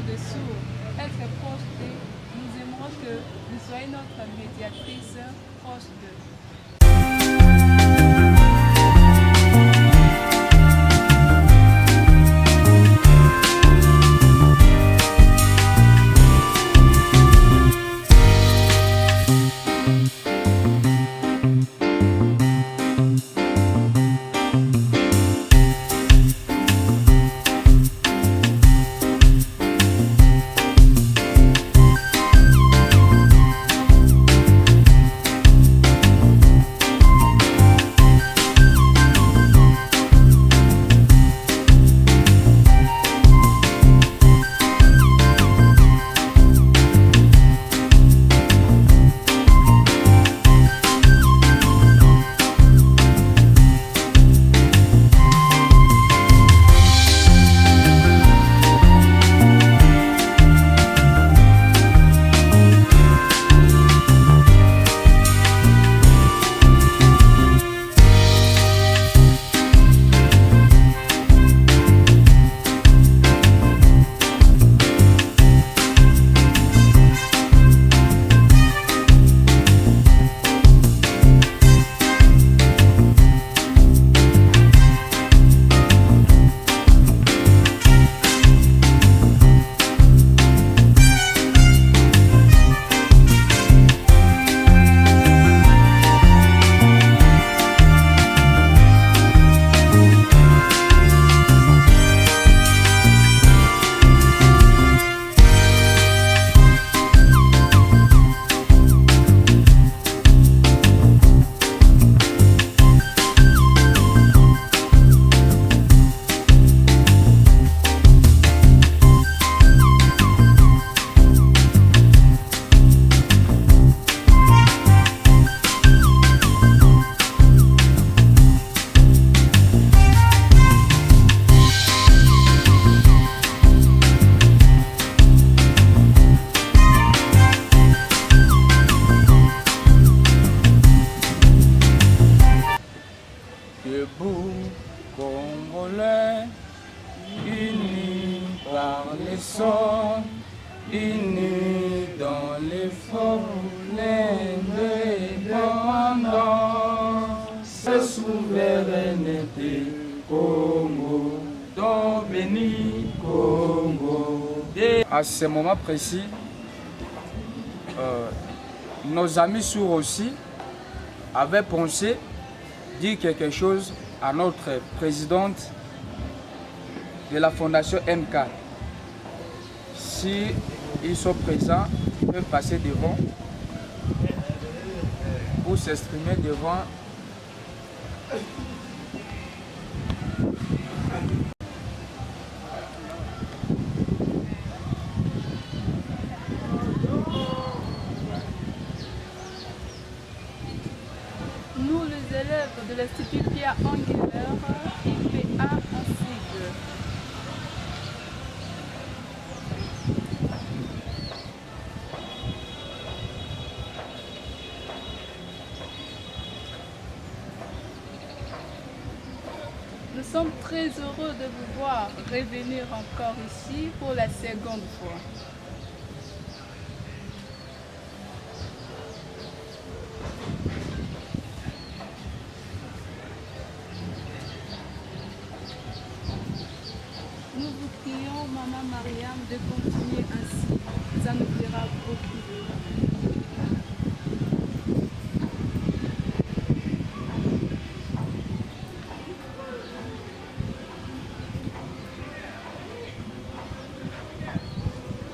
au-dessous, être proche d'eux. Nous aimerons que vous soyez notre médiatrice proche d'eux. Debout, Congolais, unis par les sons, unis dans l'effort, l'indépendance, la souveraineté, Congo, don béni, Congo. À ce moment précis, nos amis sourds aussi avaient pensé dire quelque chose à notre présidente de la fondation MK. Si ils sont présents, ils peuvent passer devant pour s'exprimer devant. Nous, les élèves de l'Institut Pierre Enguerrand, IPA en sigle. Nous sommes très heureux de vous voir revenir encore ici pour la seconde fois. Nous vous prions, Maman Mariam, de continuer ainsi. Ça nous plaira beaucoup.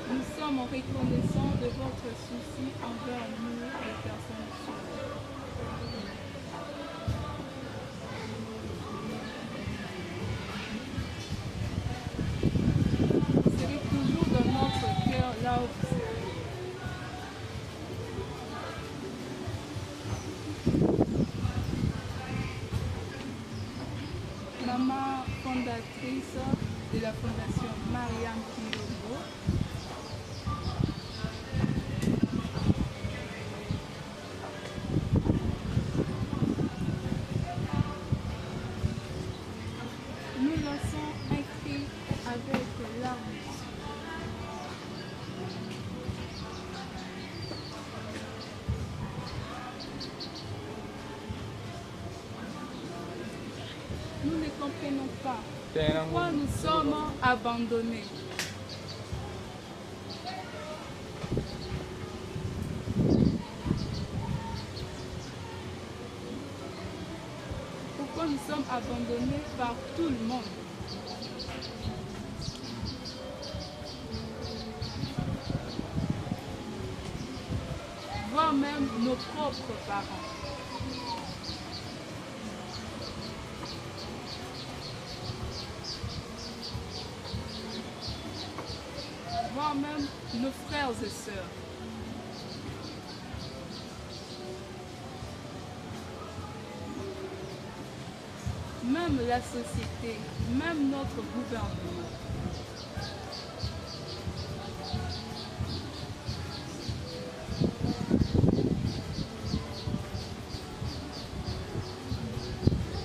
Nous sommes reconnaissants de votre souci envers nous, les personnes sourdes. Vous serez toujours dans notre cœur là où vous êtes. Maman fondatrice de la fondation Mariam Kilombo, comprenons pas pourquoi nous sommes abandonnés. Pourquoi nous sommes abandonnés par tout le monde. Voire même nos propres parents. Voire même nos frères et sœurs. Même la société, même notre gouvernement.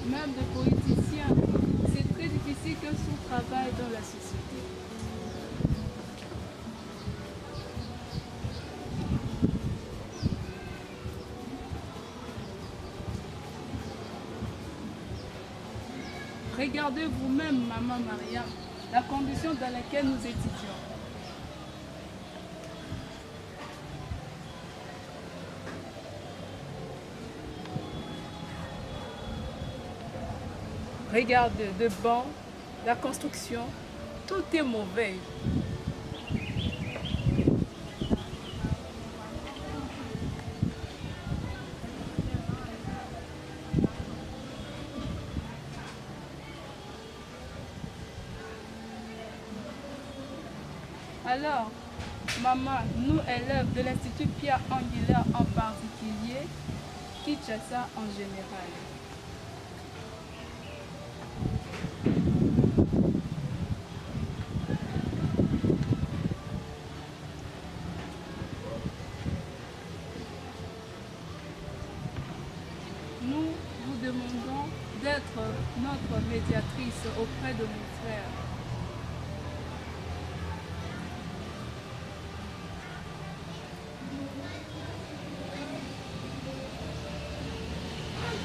Même les politiciens, c'est très difficile que son travail dans la société. Regardez vous-même, Maman Mariam, la condition dans laquelle nous étudions. Regardez, de bancs, la construction, tout est mauvais. Alors, maman, nous élèves de l'Institut Pierre Angulaire en particulier, Kinshasa en général. Nous vous demandons d'être notre médiatrice auprès de nos frères.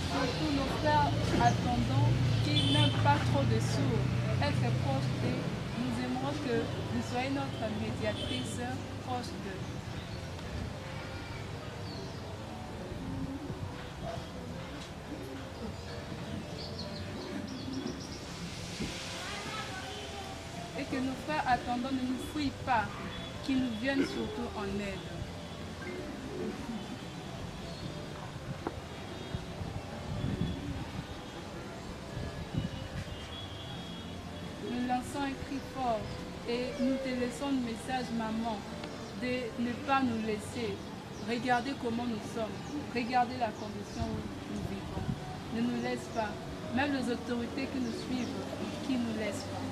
Surtout nos frères attendants qui n'aiment pas trop de sourds, être proches d'eux. Nous aimerons que vous soyez notre médiatrice proche d'eux. Et que nos frères attendants ne nous fuient pas, qu'ils nous viennent surtout en aide. Nous lançons un cri fort et nous te laissons le message, maman, de ne pas nous laisser. Regardez comment nous sommes. Regardez la condition où nous vivons. Ne nous laisse pas. Même les autorités qui nous suivent, qui ne nous laissent pas.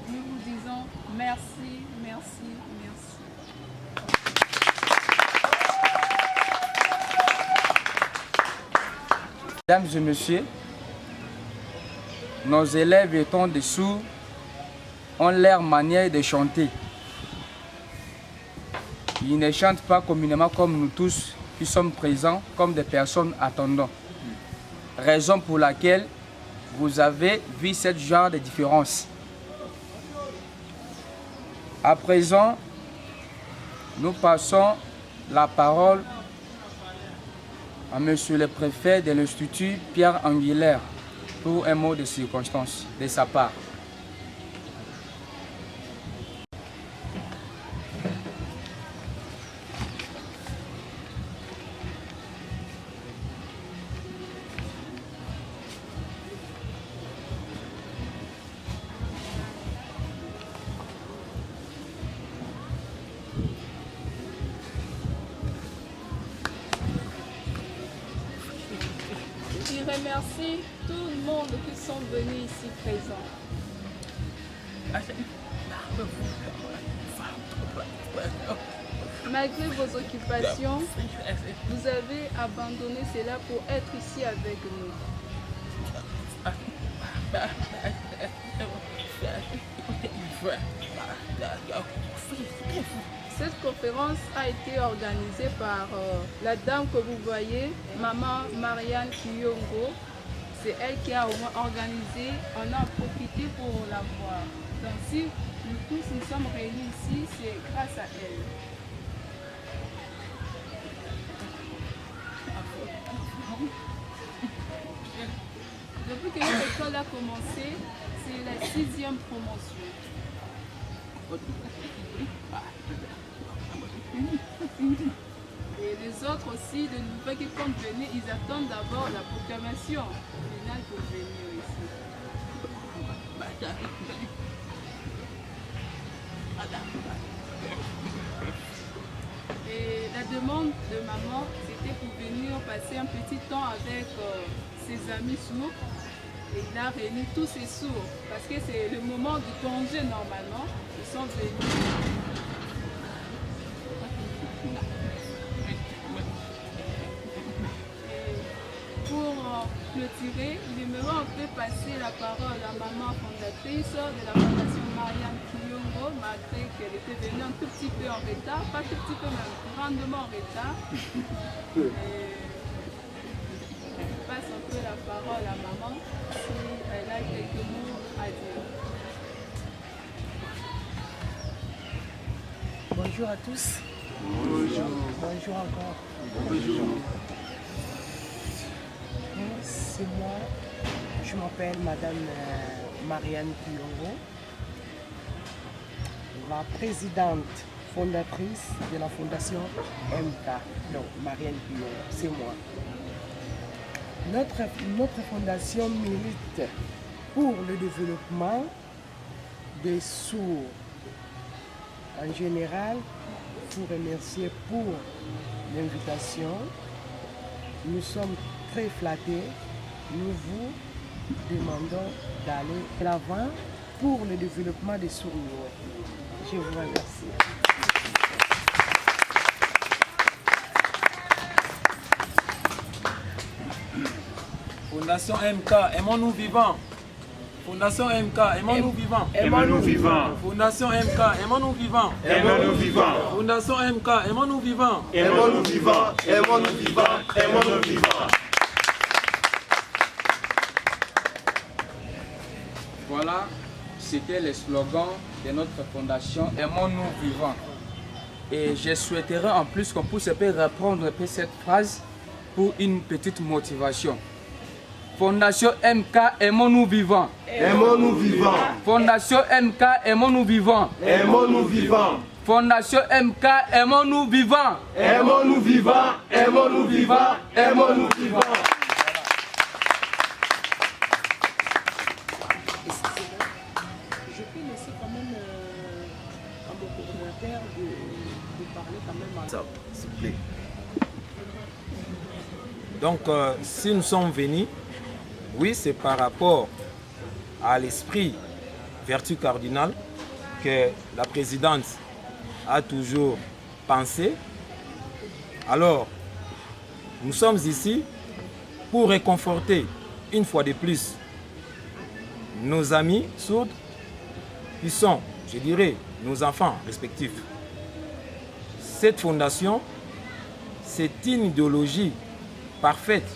Nous vous disons merci, merci, merci. Mesdames et messieurs, nos élèves étant des sourds ont leur manière de chanter. Ils ne chantent pas communément comme nous tous qui sommes présents, comme des personnes attendant. Raison pour laquelle vous avez vu ce genre de différence. À présent, nous passons la parole à Monsieur le préfet de l'Institut Pierre Angulaire pour un mot de circonstance de sa part. Je remercie tout le monde qui sont venus ici présents. Malgré vos occupations, vous avez abandonné cela pour être ici avec nous. Cette conférence conférence a été organisée par la dame que vous voyez, Maman Marianne Kiyongo. C'est elle qui a organisé, on a profité pour la voir. Donc si nous tous nous sommes réunis ici, c'est grâce à elle. Depuis que notre école a commencé, c'est la 6e promotion. Et les autres aussi, de nouvelles qui comptent venir, ils attendent d'abord la proclamation finale pour venir ici. Et la demande de maman, c'était pour venir passer un petit temps avec ses amis sourds. Et il a réuni tous ses sourds, parce que c'est le moment du congé normalement. Ils sont venus. Pour clôturer, il aimerait un peu passer la parole à maman fondatrice de la Fondation Marianne Kiyongo, malgré qu'elle était venue un tout petit peu en retard, pas tout petit peu même, grandement en retard. Et je passe un peu la parole à maman si elle a quelques mots à dire. Bonjour à tous. Bonjour. Bonjour encore. Bonjour. C'est moi, je m'appelle Madame Marianne Kiyongo, la présidente fondatrice de la Fondation MK. Non, Marianne Kiyongo, c'est moi. Notre fondation milite pour le développement des sourds. En général, je vous remercie pour l'invitation. Nous sommes très flattés. Nous vous demandons d'aller de l'avant pour le développement des sourds. Je vous remercie. Fondation MK, aimons-nous vivants. Fondation MK, aimons-nous vivants. Aimons-nous vivants. Fondation MK, aimons-nous vivants. Aimons-nous vivants. Fondation MK, aimons-nous vivants. Aimons-nous vivants. Aimons-nous vivants. Aimons-nous vivants. Voilà, c'était le slogan de notre fondation Aimons-nous vivants. Et je souhaiterais en plus qu'on puisse reprendre cette phrase pour une petite motivation. Fondation MK, aimons-nous vivants. Aimons-nous vivants. Fondation MK, aimons-nous vivants. Aimons-nous vivants. Fondation MK, aimons-nous vivants. Aimons-nous vivants. Aimons-nous vivants. Aimons-nous vivants. Je peux laisser quand même à mon coordinateur de parler quand même à Ça, s'il vous plaît. Donc, si nous sommes venus, oui, c'est par rapport à l'esprit vertu cardinale que la présidente a toujours pensé. Alors, nous sommes ici pour réconforter une fois de plus nos amis sourds qui sont, je dirais, nos enfants respectifs. Cette fondation, c'est une idéologie parfaite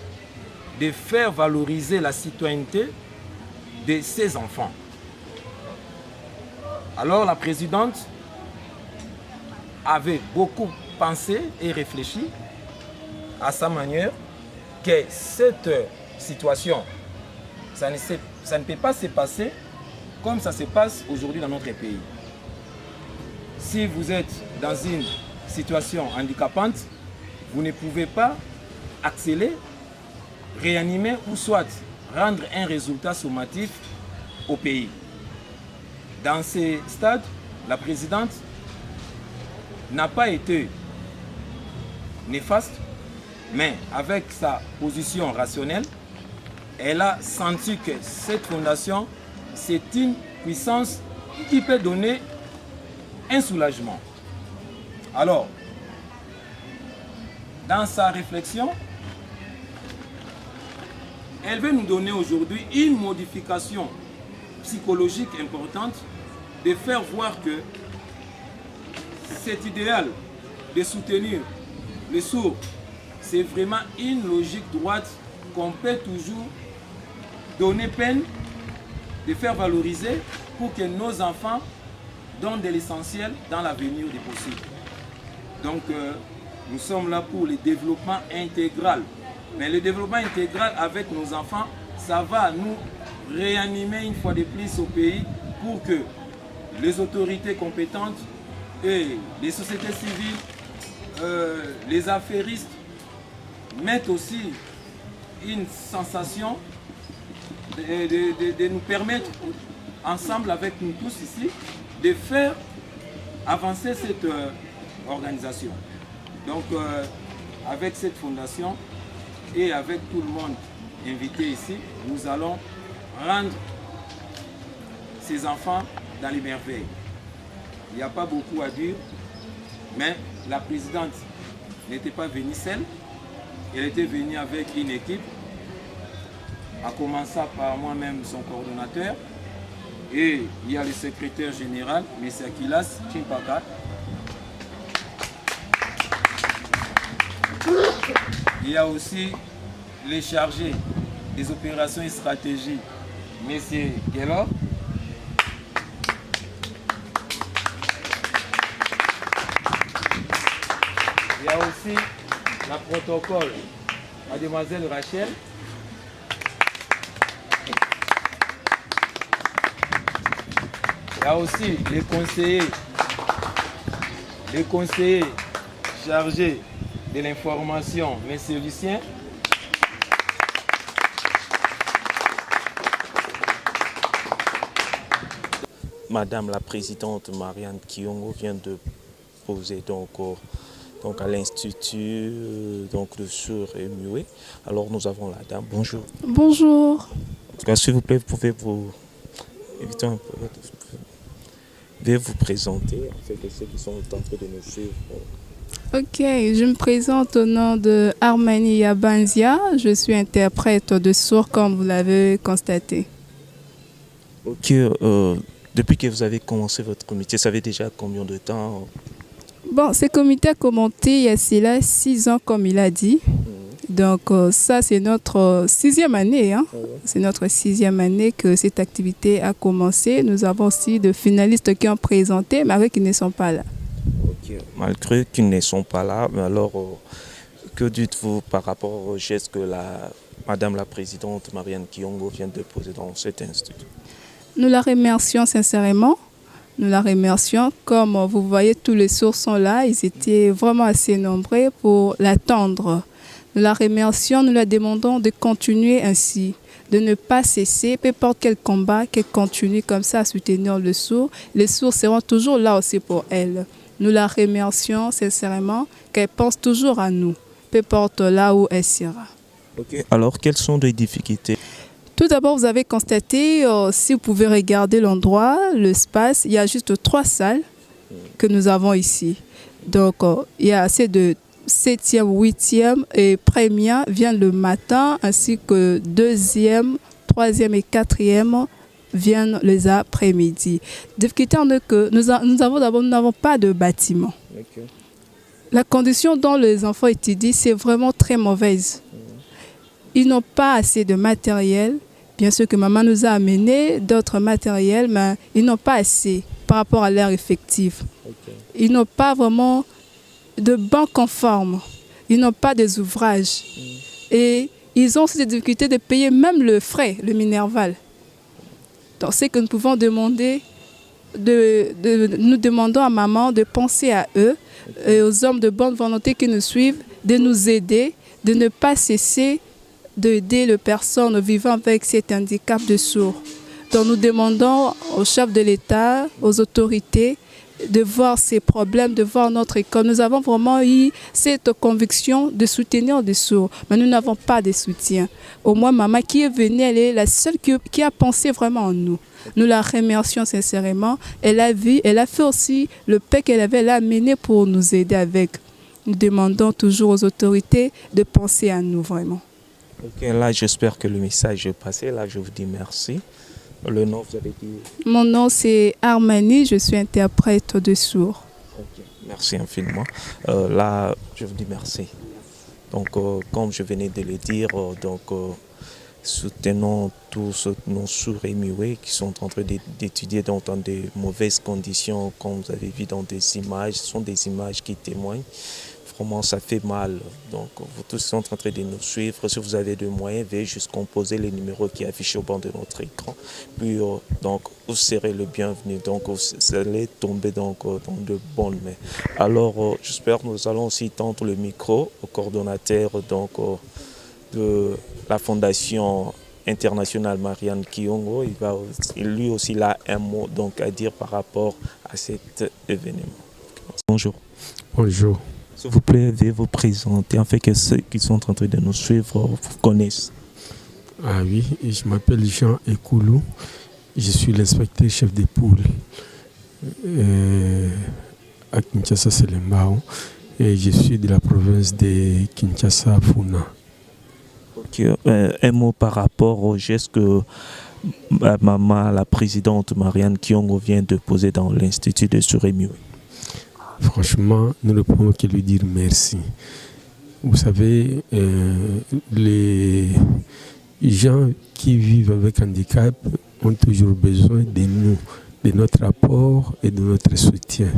de faire valoriser la citoyenneté de ces enfants. Alors la présidente avait beaucoup pensé et réfléchi à sa manière que cette situation, ça ne peut pas se passer comme ça se passe aujourd'hui dans notre pays. Si vous êtes dans une situation handicapante, vous ne pouvez pas accélérer, réanimer ou soit rendre un résultat sommatif au pays. Dans ces stades, la présidente n'a pas été néfaste, mais avec sa position rationnelle, elle a senti que cette fondation, c'est une puissance qui peut donner un soulagement. Alors, dans sa réflexion, elle veut nous donner aujourd'hui une modification psychologique importante de faire voir que cet idéal de soutenir les sourds, c'est vraiment une logique droite qu'on peut toujours donner peine de faire valoriser pour que nos enfants donnent de l'essentiel dans l'avenir des possibles. Donc nous sommes là pour le développement intégral. Mais le développement intégral avec nos enfants, ça va nous réanimer une fois de plus au pays pour que les autorités compétentes et les sociétés civiles, les affairistes mettent aussi une sensation de nous permettre, ensemble avec nous tous ici, de faire avancer cette organisation. Donc, avec cette fondation et avec tout le monde invité ici, nous allons rendre ces enfants dans les merveilles. Il n'y a pas beaucoup à dire, mais la présidente n'était pas venue seule, elle était venue avec une équipe, à commencer par moi-même, son coordonnateur, et il y a le secrétaire général, M. Akilas Chimpaka. Il y a aussi les chargés des opérations et stratégies, M. Gelo. Il y a aussi la protocole, Mademoiselle Rachel. Il y a aussi les conseillers chargés de l'information, M. Lucien. Madame la présidente Marianne Kiongo vient de poser donc à l'Institut de sourds et muets. Alors nous avons la dame. Bonjour. Bonjour. S'il vous plaît, vous pouvez vous éviter un peu. Veuillez vous présenter en fait de ceux qui sont en train de nous suivre. Ok, je me présente au nom de Armani Yabanzia. Je suis interprète de sourds comme vous l'avez constaté. Ok, depuis que vous avez commencé votre comité, ça fait déjà combien de temps? Bon, ce comité a commencé il y a cela 6 ans comme il a dit. Donc ça c'est notre 6e année. Hein. C'est notre 6e année que cette activité a commencé. Nous avons aussi de finalistes qui ont présenté, malgré qu'ils ne sont pas là. Okay. Malgré qu'ils ne sont pas là, mais alors que dites-vous par rapport au geste que Madame la Présidente Marianne Kiongo vient de poser dans cet institut? Nous la remercions sincèrement. Nous la remercions. Comme vous voyez, tous les sourds sont là. Ils étaient vraiment assez nombreux pour l'attendre. Nous la remercions, nous la demandons de continuer ainsi, de ne pas cesser, peu importe quel combat, qu'elle continue comme ça à soutenir le sourd. Les sourds seront toujours là aussi pour elle. Nous la remercions sincèrement, qu'elle pense toujours à nous, peu importe là où elle sera. Okay. Alors, quelles sont les difficultés? Tout d'abord, vous avez constaté, si vous pouvez regarder l'endroit, l'espace, il y a juste 3 salles que nous avons ici. Donc, il y a assez de 7e, 8e et première viennent le matin, ainsi que 2e, 3e et 4e viennent les après-midi. Difficulté en est que nous n'avons pas de bâtiment. Okay. La condition dont les enfants étudient, c'est vraiment très mauvaise. Ils n'ont pas assez de matériel. Bien sûr que maman nous a amené d'autres matériels, mais ils n'ont pas assez par rapport à leur effectif. Okay. Ils n'ont pas vraiment de bancs conformes. Ils n'ont pas des ouvrages. Et ils ont aussi des difficultés de payer même le frais, le minerval. Donc, c'est que nous pouvons demander, nous demandons à maman de penser à eux et aux hommes de bonne volonté qui nous suivent, de nous aider, de ne pas cesser d'aider les personnes vivant avec cet handicap de sourds. Donc, nous demandons au chef de l'État, aux autorités, de voir ces problèmes, de voir notre école. Nous avons vraiment eu cette conviction de soutenir des sourds, mais nous n'avons pas de soutien. Au moins, maman qui est venue, elle est la seule qui a pensé vraiment en nous. Nous la remercions sincèrement. Elle a vu, elle a fait aussi le paix qu'elle avait amené pour nous aider avec. Nous demandons toujours aux autorités de penser à nous vraiment. Ok, là j'espère que le message est passé. Là je vous dis merci. Le nom, vous avez dit? Mon nom c'est Armani, je suis interprète de sourds. Ok, Merci infiniment. Là, je vous dis merci. Donc, comme je venais de le dire, soutenons tous nos sourds et muets qui sont en train d'étudier dans de mauvaises conditions, comme vous avez vu dans des images. Ce sont des images qui témoignent. Vraiment, ça fait mal. Donc, vous tous sont en train de nous suivre. Si vous avez des moyens, veuillez juste composer les numéros qui affichent au bord de notre écran. Puis, donc, vous serez le bienvenu. Donc, vous allez tomber dans de bonnes mains. Alors, j'espère que nous allons aussi tendre le micro au coordonnateur de la Fondation internationale Marianne Kiongo. Lui aussi a un mot à dire par rapport à cet événement. Bonjour. Bonjour. S'il vous plaît, veuillez vous présenter, afin que ceux qui sont en train de nous suivre vous connaissent. Ah oui, je m'appelle Jean Ekoulou. Je suis l'inspecteur chef des poules à Kinshasa, Selembao. Et je suis de la province de Kinshasa-Funa. Ok, un mot par rapport au geste que maman, la présidente Marianne Kiongo vient de poser dans l'Institut de Surémioué. Franchement, nous ne pouvons que lui dire merci. Vous savez, les gens qui vivent avec handicap ont toujours besoin de nous, de notre apport et de notre soutien.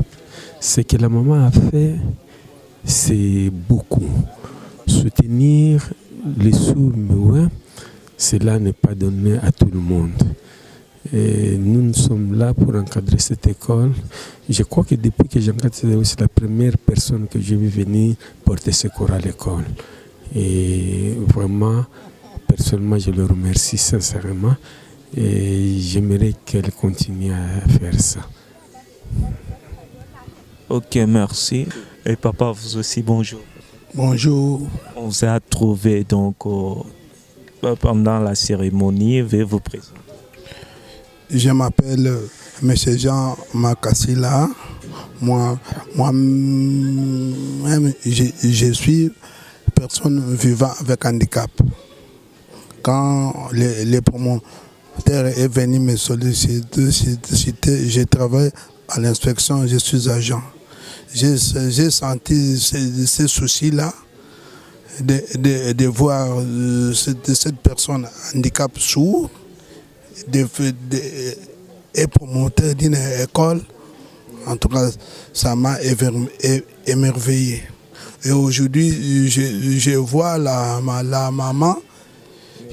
Ce que la maman a fait, c'est beaucoup. Soutenir les sourds-muets, cela n'est pas donné à tout le monde. Et nous sommes là pour encadrer cette école. Je crois que depuis que j'encadre, c'est la première personne que je vais venir porter secours à l'école. Et vraiment, personnellement, je le remercie sincèrement. Et j'aimerais qu'elle continue à faire ça. Ok, merci. Et papa, vous aussi, bonjour. Bonjour. On vous a trouvé pendant la cérémonie. Veuillez vous présenter. Je m'appelle M. Jean Makassila. Moi-même, je suis personne vivant avec handicap. Quand les promoteurs est venu me solliciter, je travaille à l'inspection, je suis agent. J'ai senti ces soucis-là de voir cette personne handicap sourd et promoteur d'une école. En tout cas, ça m'a émerveillé. Et aujourd'hui, je vois la maman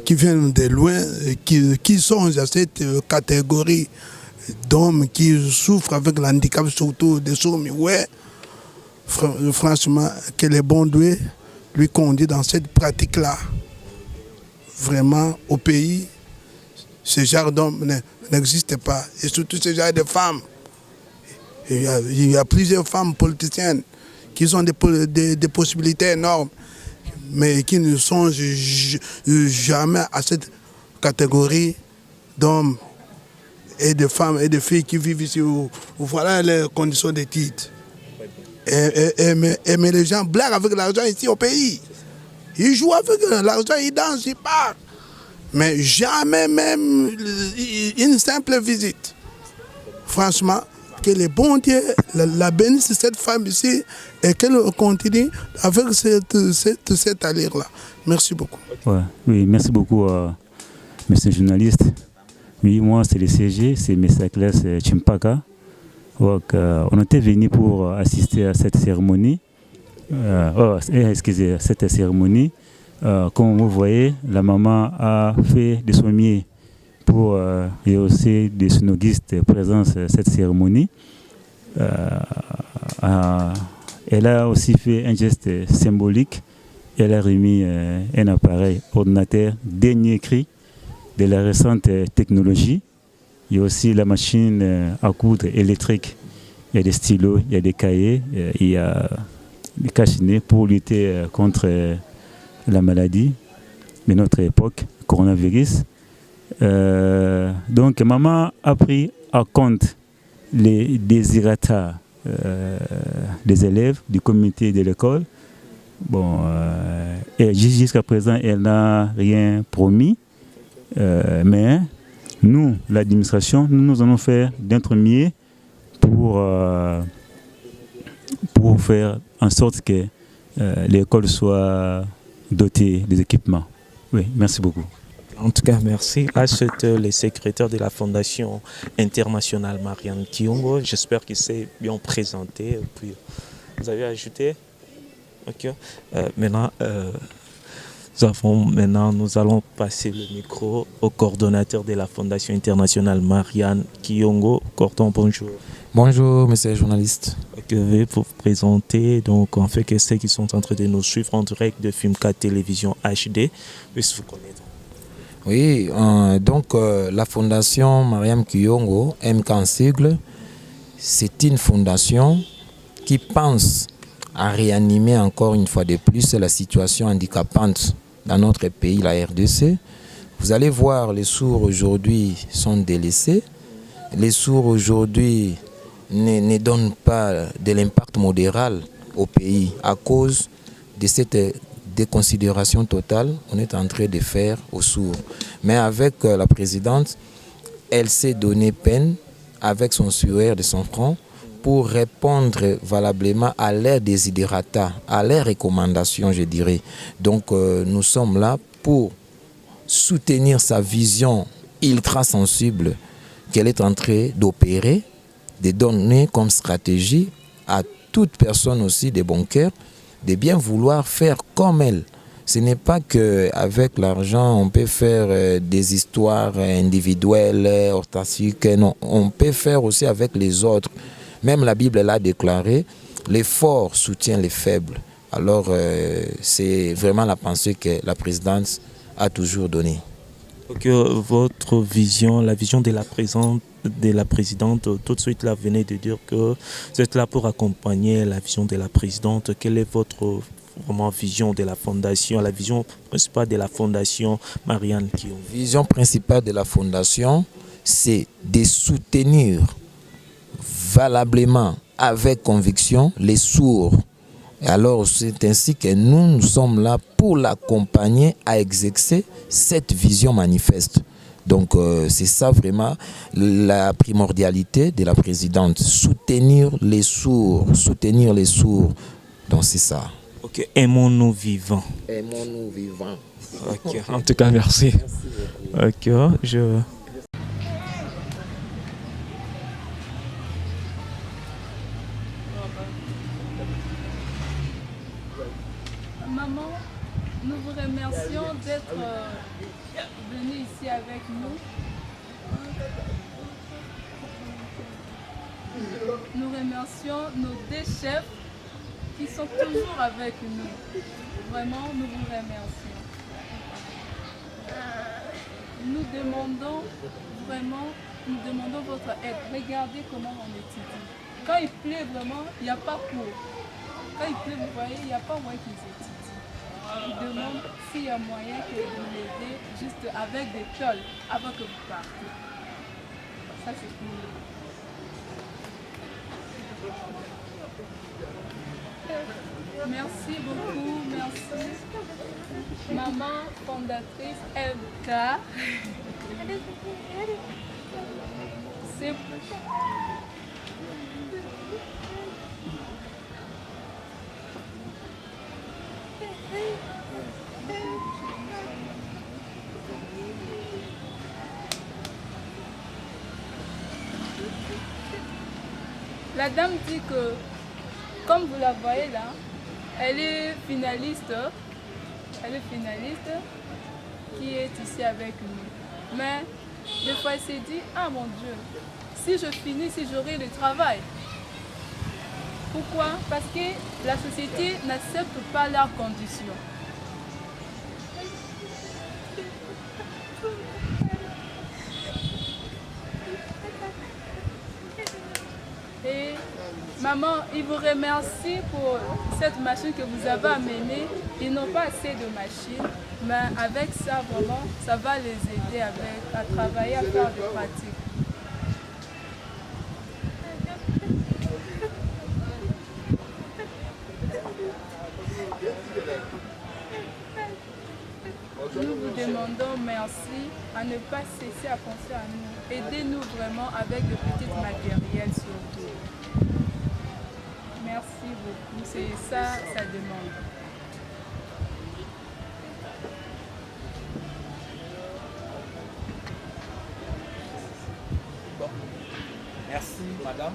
qui viennent de loin, qui sont à cette catégorie d'hommes qui souffrent avec l'handicap, surtout des sourds-muets. Franchement, que les bons Dieu lui conduit dans cette pratique-là. Vraiment, au pays, ce genre d'hommes n'existe pas. Et surtout ce genre de femmes. Il y a plusieurs femmes politiciennes qui ont des possibilités énormes, mais qui ne sont jamais à cette catégorie d'hommes et de femmes et de filles qui vivent ici. Voilà les conditions de titre. Mais les gens blaguent avec l'argent ici au pays. Ils jouent avec l'argent, ils dansent, ils partent. Mais jamais même une simple visite. Franchement, que le bon Dieu la bénisse cette femme ici et qu'elle continue avec cette allure-là. Merci beaucoup. Ouais, oui, merci beaucoup, monsieur le journaliste. Oui, moi, c'est le CG, c'est Messacles Chimpaka. Donc, on était venu pour assister à cette cérémonie. Excusez, cette cérémonie. Comme vous voyez, la maman a fait de son mieux pour et aussi des synogistes présents à cette cérémonie. Elle a aussi fait un geste symbolique. Elle a remis un appareil ordinateur dernier cri de la récente technologie. Il y a aussi la machine à coudre électrique. Il y a des stylos, il y a des cahiers, il y a des cache-nez pour lutter contre la maladie de notre époque, le coronavirus. Donc, maman a pris en compte les désirata des élèves du comité de l'école. Bon, et jusqu'à présent, elle n'a rien promis. Mais nous, l'administration, nous allons faire notre mieux pour faire en sorte que l'école soit dotée des équipements. Oui, merci beaucoup. En tout cas, merci. Là, c'est le secrétaire de la Fondation internationale Marianne Kiongo. J'espère qu'il s'est bien présenté. Puis, vous avez ajouté? Ok. Maintenant, nous allons passer le micro au coordonnateur de la Fondation internationale Marianne Kiongo. Cordon, bonjour. Bonjour, monsieur le journaliste. Veuillez vous présenter, donc en fait que ceux qui sont en train de nous suivre en direct de Filmcat Télévision HD puissent vous connaître. Oui, donc la Fondation Marianne Kiongo, MK en sigle, c'est une fondation qui pense à réanimer encore une fois de plus la situation handicapante dans notre pays, la RDC. Vous allez voir, les sourds aujourd'hui sont délaissés. Les sourds aujourd'hui ne donnent pas de l'impact modéral au pays à cause de cette déconsidération totale qu'on est en train de faire aux sourds. Mais avec la présidente, elle s'est donné peine avec son suaire de son front pour répondre valablement à leurs desiderata, à leurs recommandations, je dirais. Donc nous sommes là pour soutenir sa vision ultra sensible qu'elle est en train d'opérer, de donner comme stratégie à toute personne aussi de bon cœur, de bien vouloir faire comme elle. Ce n'est pas qu'avec l'argent, on peut faire des histoires individuelles, autarciques. Non, on peut faire aussi avec les autres. Même la Bible l'a déclaré, l'effort soutient les faibles. Alors, c'est vraiment la pensée que la présidente a toujours donnée. Votre vision, la vision de la présidente, tout de suite là, venez de dire que vous êtes là pour accompagner la vision de la présidente. Quelle est votre vision de la fondation, la vision principale de la fondation Marianne Kiongo? La vision principale de la fondation, c'est de soutenir valablement, avec conviction, les sourds. Et alors, c'est ainsi que nous sommes là pour l'accompagner à exercer cette vision manifeste. Donc, c'est ça vraiment la primordialité de la présidente. Soutenir les sourds, soutenir les sourds. Donc, c'est ça. Ok, aimons-nous vivants. Aimons-nous vivants. Ok, en tout cas, merci. Ok, Maman, nous vous remercions d'être venue ici avec nous. Nous remercions nos deux chefs qui sont toujours avec nous. Vraiment, nous vous remercions. Nous demandons votre aide. Regardez comment on étudie. Quand il pleut vraiment, il n'y a pas cours. Quand il pleut, vous voyez, il n'y a pas moyen qu'ils étudient. Ils demandent s'il y a moyen que vous l'aidez juste avec des tolls avant que vous partez. Ça, c'est pour nous. Merci beaucoup, merci. Maman fondatrice MK. C'est la dame dit que, comme vous la voyez là, elle est finaliste qui est ici avec nous. Mais des fois elle s'est dit, ah mon Dieu, si je finis, si j'aurai le travail. Pourquoi? Parce que la société n'accepte pas leurs conditions. Et maman, ils vous remercient pour cette machine que vous avez amenée. Ils n'ont pas assez de machines, mais avec ça, vraiment, ça va les aider à travailler, à faire des pratiques. Nous vous demandons merci à ne pas cesser à penser à nous. Aidez-nous vraiment avec de petits matériels surtout. Merci beaucoup. C'est ça, ça demande. Bon. Merci, madame.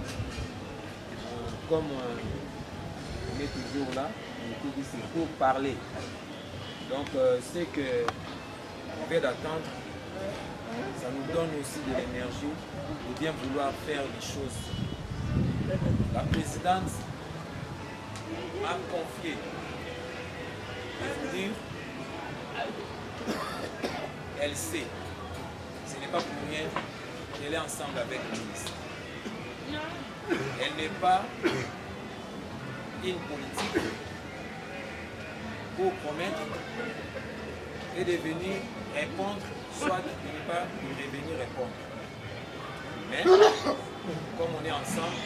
Comme on est toujours là, on est ici pour parler. Donc, c'est que le fait d'attendre, ça nous donne aussi de l'énergie de bien vouloir faire les choses. La présidente m'a confié de vous dire, elle sait, ce n'est pas pour rien qu'elle est ensemble avec le ministre. Elle n'est pas une politique pour promettre et de venir répondre, soit de ne pas revenir répondre. Mais, comme on est ensemble,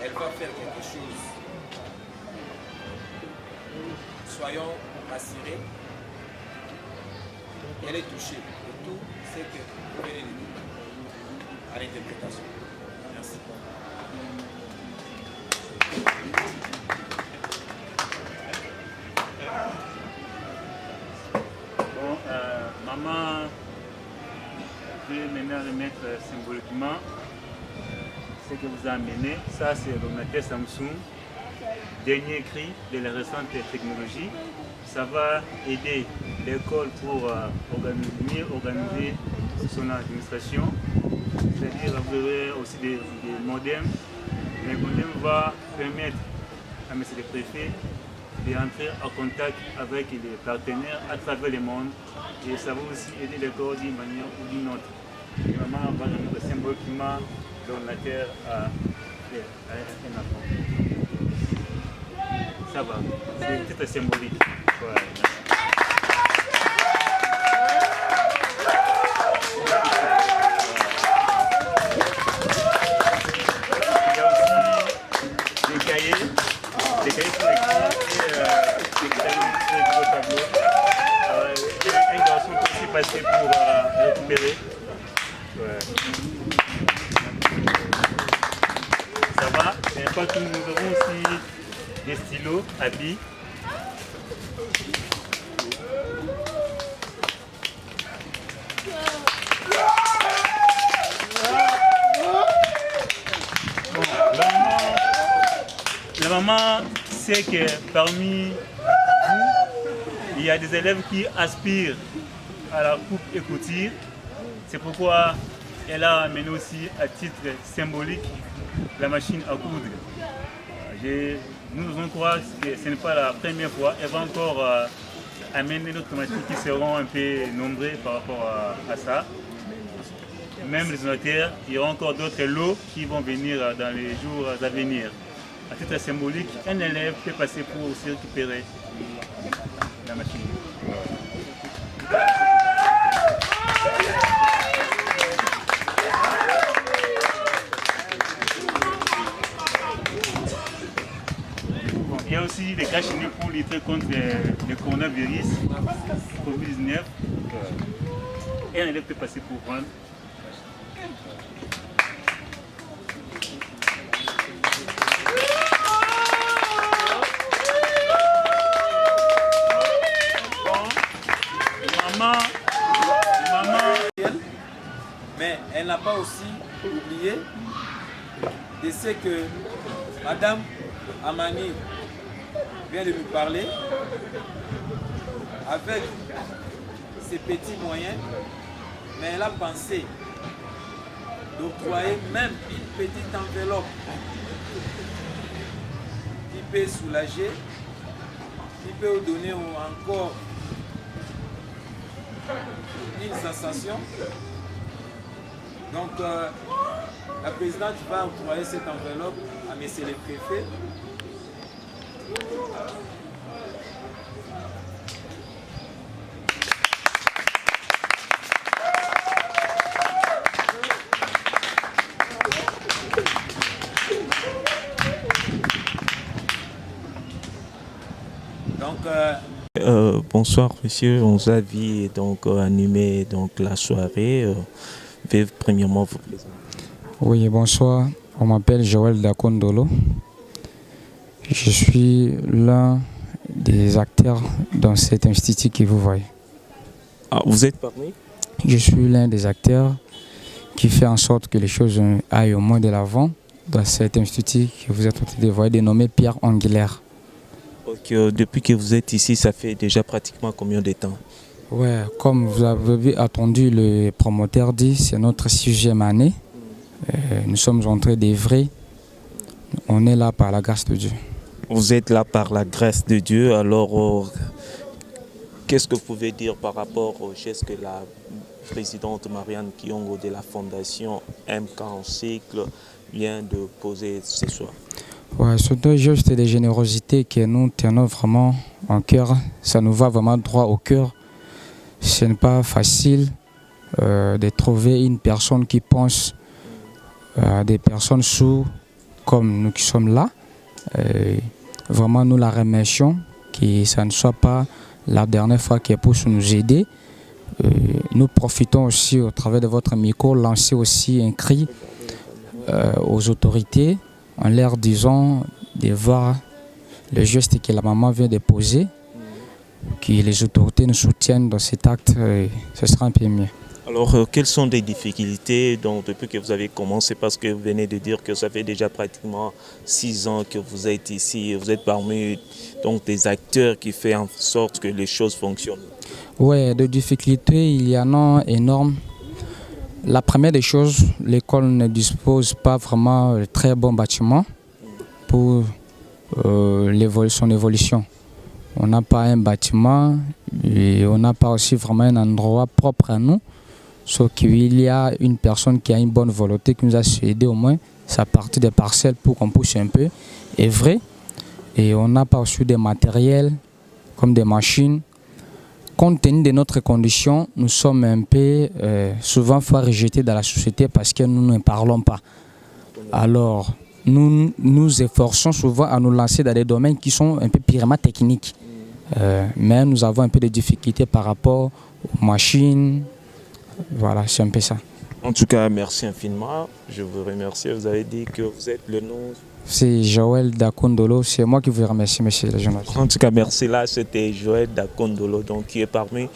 elle va faire quelque chose. Soyons rassurés. Elle est touchée de tout ce que vous venez de dire à l'interprétation. Merci. Bon, maman, je vais maintenant remettre symboliquement ce que vous a amené. Ça, c'est l'ordinateur Samsung, dernier cri de la récente technologie. Ça va aider l'école pour mieux organiser son administration. C'est-à-dire, vous aurez aussi des modems. Les modems vont permettre à M. le préfet d'entrer en contact avec les partenaires à travers le monde. Et ça va aussi aider l'école d'une manière ou d'une autre. Et maman va remettre symboliquement l'ordinateur à un enfant. Ça va, c'est très symbolique. Ouais. Il y a aussi des cahiers pour écrire et des cahiers sur le tableau. Un garçon qui est aussi passé pour récupérer. Ouais. Ça va, et pas tout, nous avons aussi des stylos à billes. Bon, la maman sait que parmi vous, il y a des élèves qui aspirent à la coupe et couture. C'est pourquoi elle a amené aussi à titre symbolique la machine à coudre. Nous devons croire que ce n'est pas la première fois. Elle va encore amener d'autres machines qui seront un peu nombreuses par rapport à ça. Même les donateurs, il y aura encore d'autres lots qui vont venir dans les jours à venir. À titre symbolique, un élève peut passer pour aussi récupérer la machine. Il y a aussi des cas chez nous pour lutter contre le coronavirus, Covid-19. Et un élève peut passer pour prendre. Maman, mais elle n'a pas aussi oublié de ce que Madame Amani vient de nous parler. Avec ses petits moyens, mais elle a pensé d'octroyer même une petite enveloppe qui peut soulager, qui peut donner encore une sensation. Donc la présidente va octroyer cette enveloppe à M. le préfet. Donc, bonsoir monsieur, on vous a vu donc animer donc la soirée. Veuillez premièrement vous présenter. Oui, bonsoir. On m'appelle Joël Dakondolo. Je suis l'un des acteurs dans cet institut que vous voyez. Ah, vous êtes parmi? Je suis l'un des acteurs qui fait en sorte que les choses aillent au moins de l'avant dans cet institut que vous êtes en train de voir, dénommé Pierre Anguillaire. Okay, depuis que vous êtes ici, ça fait déjà pratiquement combien de temps? Ouais, comme vous avez entendu le promoteur dire, c'est notre 6e année. Nous sommes en train d'œuvrer. On est là par la grâce de Dieu. Vous êtes là par la grâce de Dieu, alors qu'est-ce que vous pouvez dire par rapport au geste que la présidente Marianne Kiongo de la fondation MK en cycle vient de poser ce soir? Ouais, c'est un geste de générosité que nous tenons vraiment en cœur. Ça nous va vraiment droit au cœur. Ce n'est pas facile de trouver une personne qui pense à des personnes sourdes comme nous qui sommes là. Vraiment, nous la remercions, que ça ne soit pas la dernière fois qu'elle puisse nous aider. Nous profitons aussi, au travers de votre micro, lancer aussi un cri aux autorités en leur disant de voir le geste que la maman vient de poser, que les autorités nous soutiennent dans cet acte, ce sera un peu mieux. Alors, quelles sont les difficultés depuis que vous avez commencé? Parce que vous venez de dire que ça fait déjà pratiquement 6 ans que vous êtes ici. Vous êtes parmi des acteurs qui font en sorte que les choses fonctionnent. Oui, des difficultés, il y en a énormes. La première des choses, l'école ne dispose pas vraiment de très bons bâtiments pour son évolution. On n'a pas un bâtiment et on n'a pas aussi vraiment un endroit propre à nous. Sauf qu'il y a une personne qui a une bonne volonté qui nous a aidé au moins sa partie des parcelles pour qu'on puisse un peu œuvrer. Et on n'a pas aussi des matériels comme des machines. Compte tenu de notre condition, nous sommes un peu souvent fois rejetés dans la société parce que nous ne parlons pas. Alors, nous nous efforçons souvent à nous lancer dans des domaines qui sont un peu purement techniques. Mais nous avons un peu de difficultés par rapport aux machines. Voilà, c'est un peu ça. En tout cas, merci infiniment. Je vous remercie. Vous avez dit que vous êtes le nom... C'est Joël Dakondolo. C'est moi qui vous remercie, monsieur le journaliste. En tout cas, merci. Là, c'était Joël Dakondolo, qui est parmi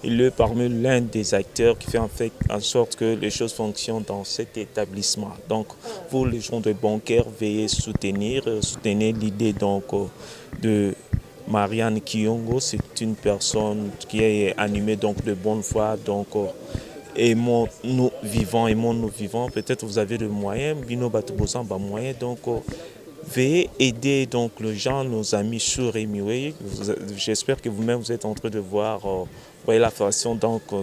l'un des acteurs qui fait en sorte que les choses fonctionnent dans cet établissement. Donc, pour les gens de bancaires, veuillez soutenir l'idée de Marianne Kiongo. C'est une personne qui est animée de bonne foi. Aimons-nous vivants. Peut-être vous avez des moyens, Bino Batubosan, moyens. Veuillez aider les gens, nos amis sur Emiwe. J'espère que vous-même vous êtes en train de voir la façon,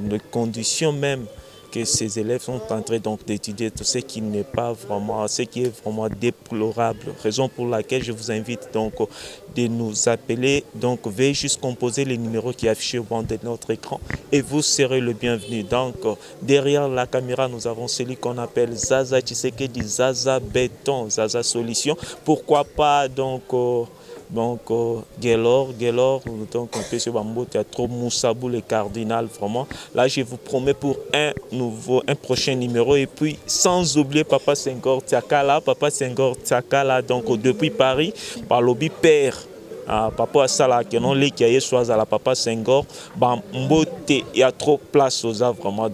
les conditions même que ces élèves sont en train d'étudier, tout ce qui n'est pas vraiment, ce qui est vraiment déplorable. Raison pour laquelle je vous invite de nous appeler. Veuillez juste composer les numéros qui affichent au bord de notre écran et vous serez le bienvenu. Derrière la caméra, nous avons celui qu'on appelle Zaza Tshisekedi, Zaza Béton, Zaza Solution. Pourquoi pas Gelor, on peut se bambo, il y a trop Moussabou, le cardinal, vraiment. Là, je vous promets pour un prochain numéro. Et puis, sans oublier Papa Senghor Tiakala, depuis Paris, par lobby père. Papa Sala, qui non les qui soit à la Papa Senghor, il y a trop de place aux œuvres, vraiment.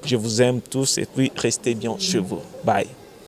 Je vous aime tous et puis restez bien chez vous. Bye.